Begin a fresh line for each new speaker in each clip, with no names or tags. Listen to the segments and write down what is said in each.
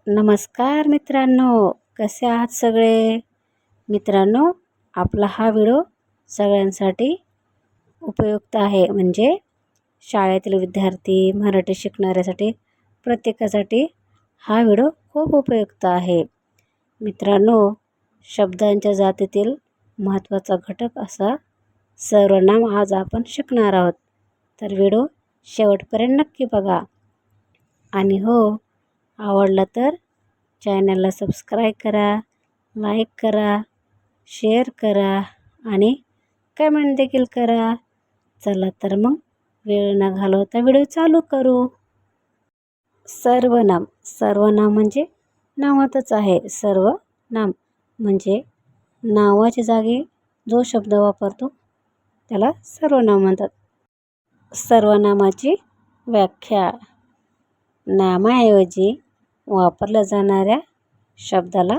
नमस्कार मित्रांनो, कसे आहात सगळे? मित्रांनो, आपला हा व्हिडिओ सगळ्यांसाठी उपयुक्त आहे. म्हणजे शाळेतील विद्यार्थी, मराठी शिकणाऱ्यासाठी प्रत्येकासाठी हा व्हिडिओ खूप उपयुक्त आहे. मित्रांनो, शब्दांच्या जातीतील महत्त्वाचा घटक असा सर्वनाम आज आपण शिकणार आहोत. तर व्हिडिओ शेवटपर्यंत नक्की बघा. आणि हो, आवडला तर चॅनलला सबस्क्राईब करा, लाईक करा, शेअर करा आणि कमेंट देखील करा. चला तर मग वेळ न घालवता व्हिडिओ चालू करू. सर्वनाम. सर्वनाम म्हणजे नावातच आहे. सर्वनाम म्हणजे नावाच्या जागी जो शब्द वापरतो त्याला सर्वनाम म्हणतात. सर्वनामाची व्याख्या. नामाऐवजी वापरल्या जाणाऱ्या शब्दाला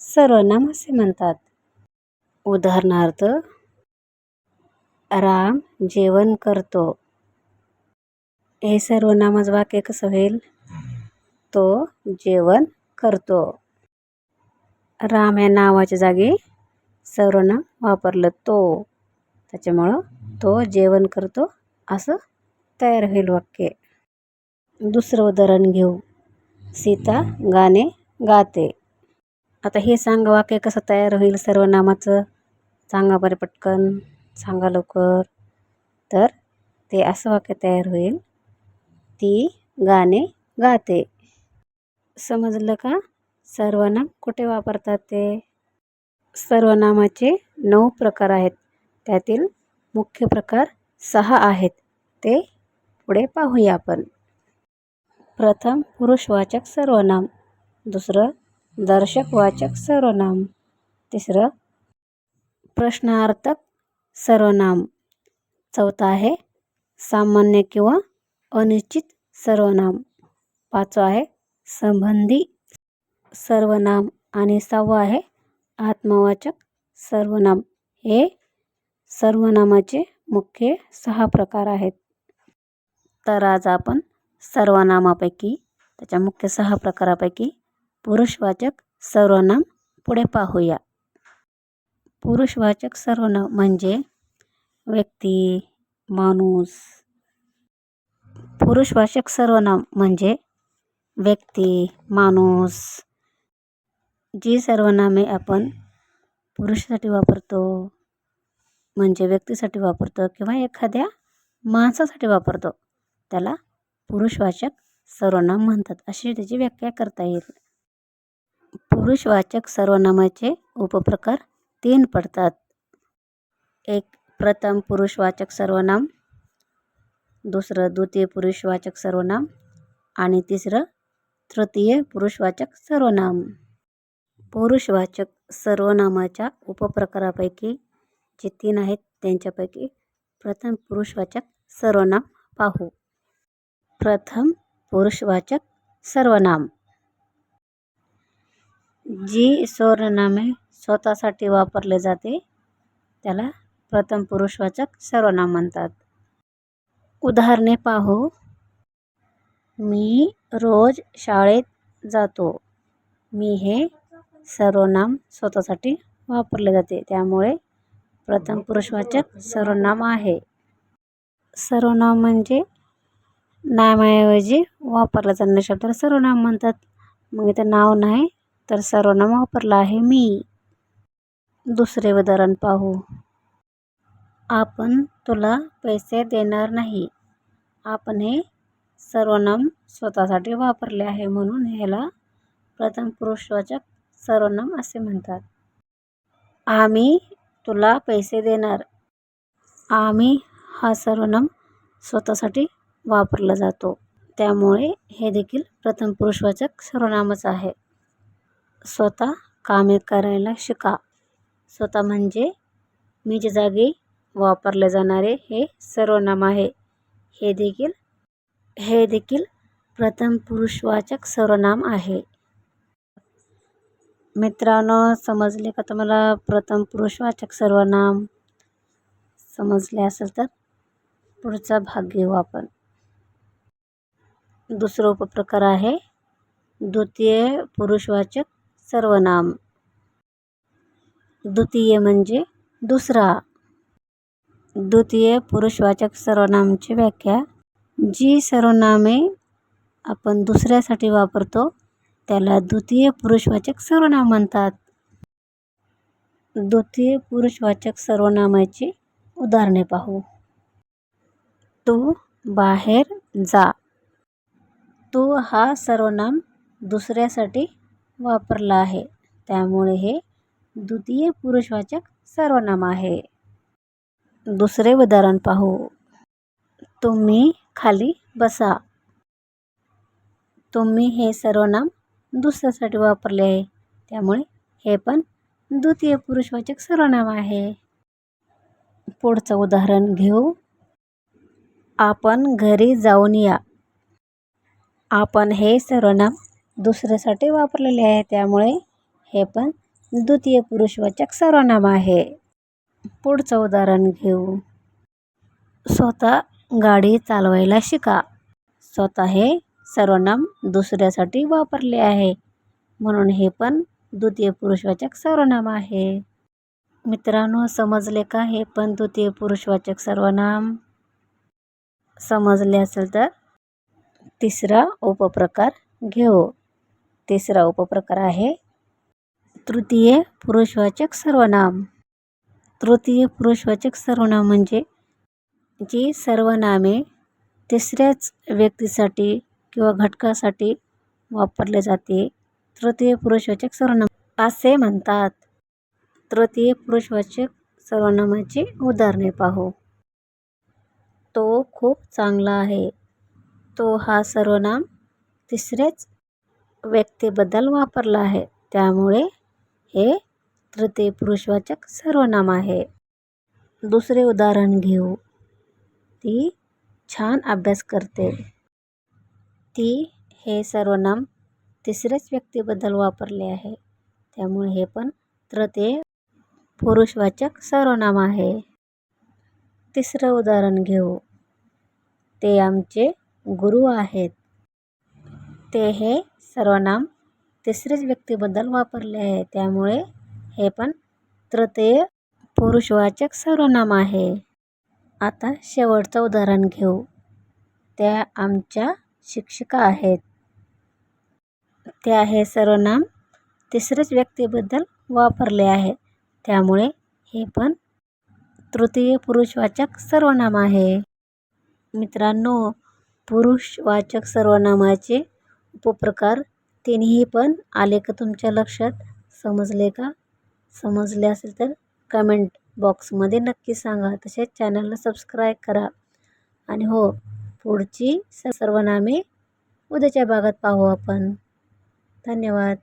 सर्वनाम असे म्हणतात. उदाहरणार्थ, राम जेवण करतो. हे सर्वनामाचं वाक्य कसं होईल? तो जेवण करतो. राम या नावाच्या जागी सर्वनाम वापरलं तो, त्याच्यामुळं तो जेवण करतो असं तयार होईल वाक्य. दुसरं उदाहरण घेऊ. सीता गाणे गाते. आता हे सांगा वाक्य कसं तयार होईल सर्वनामाचं? सांगा बरं पटकन, सांगा लवकर. तर ते असं वाक्य तयार होईल, ती गाणे गाते. समजलं का? सर्वनाम कुठे वापरतात ते? सर्वनामाचे 9 प्रकार आहेत. त्यातील मुख्य प्रकार 6 आहेत. ते पुढे पाहूया आपण. प्रथम पुरुषवाचक सर्वनाम. दुसरं दर्शकवाचक सर्वनाम. तिसरं प्रश्नार्थक सर्वनाम. चौथा आहे सामान्य किंवा अनिश्चित सर्वनाम. पाचवा आहे संबंधी सर्वनाम आणि 6वा आहे आत्मवाचक सर्वनाम. हे सर्वनामाचे मुख्य 6 प्रकार आहेत. तर आज आपण सर्वनामापैकी, त्याच्या मुख्य 6 प्रकारापैकी पुरुषवाचक सर्वनाम पुढे पाहूया. पुरुषवाचक सर्वनाम म्हणजे व्यक्ती, माणूस. पुरुषवाचक सर्वनाम म्हणजे व्यक्ती, माणूस. जी सर्वनामे आपण पुरुषासाठी वापरतो, म्हणजे व्यक्तीसाठी वापरतो किंवा एखाद्या माणसासाठी वापरतो, त्याला पुरुषवाचक सर्वनाम म्हणतात. अशी त्याची व्याख्या करता येईल. पुरुषवाचक सर्वनामाचे उपप्रकार 3 पडतात. एक प्रथम पुरुषवाचक सर्वनाम, दुसरं द्वितीय पुरुषवाचक सर्वनाम आणि तिसरं तृतीय पुरुषवाचक सर्वनाम. पुरुषवाचक सर्वनामाच्या उपप्रकारापैकी जे 3 आहेत त्यांच्यापैकी प्रथम पुरुषवाचक सर्वनाम पाहू. प्रथम पुरुषवाचक सर्वनाम. जी सर्वनामे स्वतःसाठी वापरले जाते त्याला प्रथम पुरुषवाचक सर्वनाम म्हणतात. उदाहरणे पाहू. मी रोज शाळेत जातो. मी हे सर्वनाम स्वतःसाठी वापरले जाते, त्यामुळे प्रथम पुरुषवाचक सर्वनाम आहे. सर्वनाम म्हणजे नामाऐवजी वापरला जाणाऱ्या शब्दाला सर्वनाम म्हणतात. मग इथं नाव नाही तर सर्वनाम वापरला आहे मी. दुसरे उदाहरण पाहू. आपण तुला पैसे देणार नाही. आपण हे सर्वनाम स्वतःसाठी वापरले आहे, म्हणून ह्याला प्रथम पुरुषवाचक सर्वनाम असे म्हणतात. आम्ही तुला पैसे देणार. आम्ही हा सर्वनाम स्वतःसाठी वापरला जातो, त्यामुळे हे देखील प्रथम पुरुषवाचक सर्वनामच आहे. स्वतः कामे करायला शिका. स्वतः म्हणजे मीच्या जागी वापरले जाणारे हे सर्वनाम आहे. हे देखील प्रथम पुरुषवाचक सर्वनाम आहे. मित्रांनो, समजले का तुम्हाला प्रथम पुरुषवाचक सर्वनाम? समजले असेल तर पुढचा भाग घेऊ आपण. दुसरा उपप्रकार आहे द्वितीय पुरुषवाचक सर्वनाम. द्वितीय म्हणजे दुसरा. द्वितीय पुरुषवाचक सर्वनामाची व्याख्या: जी सर्वनामे आपण दुसऱ्यासाठी वापरतो त्याला द्वितीय पुरुषवाचक सर्वनाम म्हणतात. द्वितीय पुरुषवाचक सर्वनामाची उदाहरणे पाहू. तू बाहेर जा. तू हा सर्वनाम दुसऱ्यासाठी वापरला आहे, त्यामुळे हे द्वितीय पुरुषवाचक सर्वनाम आहे. दुसरे उदाहरण पाहू. तुम्ही खाली बसा. तुम्ही हे सर्वनाम दुसऱ्यासाठी वापरले आहे, त्यामुळे हे पण द्वितीय पुरुषवाचक सर्वनाम आहे. पुढचं उदाहरण घेऊ. आपण घरी जाऊन या. आपण हे सर्वनाम दुसऱ्यासाठी वापरलेले आहे, त्यामुळे हे पण द्वितीय पुरुषवाचक सर्वनाम आहे. पुढचं उदाहरण घेऊ. स्वतः गाडी चालवायला शिका. स्वतः हे सर्वनाम दुसऱ्यासाठी वापरले आहे, म्हणून हे पण द्वितीय पुरुषवाचक सर्वनाम आहे. मित्रांनो, समजले का हे पण द्वितीय पुरुषवाचक सर्वनाम? समजले असेल तर तिसरा उपप्रकार घेऊ. तिसरा उपप्रकार आहे तृतीय पुरुषवाचक सर्वनाम. तृतीय पुरुषवाचक सर्वनाम म्हणजे जी सर्वनामे तिसऱ्याच व्यक्तीसाठी किंवा घटकासाठी वापरले जाते तृतीय पुरुषवाचक सर्वनाम असे म्हणतात. तृतीय पुरुषवाचक सर्वनामाची उदाहरणे पाहू. तो खूप चांगला आहे. तो हा सर्वनाम तिसऱ्याच व्यक्तीबद्दल वापरला आहे, त्यामुळे हे तृतीय पुरुषवाचक सर्वनाम आहे. दुसरे उदाहरण घेऊ. ती छान अभ्यास करते. ती हे सर्वनाम तिसऱ्याच व्यक्तीबद्दल वापरले आहे, त्यामुळे हे पण तृतीय पुरुषवाचक सर्वनाम आहे. तिसरं उदाहरण घेऊ. ते आमचे गुरु आहेत. ते हे सर्वनाम तिसऱ्याच व्यक्तीबद्दल वापरले आहे, त्यामुळे हे पण तृतीय पुरुषवाचक सर्वनाम आहे. आता शेवटचं उदाहरण घेऊ. त्या आमच्या शिक्षिका आहेत. त्या हे सर्वनाम तिसऱ्याच व्यक्तीबद्दल वापरले आहे, त्यामुळे हे पण तृतीय पुरुषवाचक सर्वनाम आहे. मित्रांनो, पुरुषवाचक सर्वनामाचे उपप्रकार तिन्ही पण आले का तुमच्या लक्षात? समजले का? समजले असेल तर कमेंट बॉक्समध्ये नक्की सांगा. तसेच चॅनलला सबस्क्राईब करा. आणि हो, पुढची सर्वनामे उद्याच्या भागात पाहू आपण. धन्यवाद.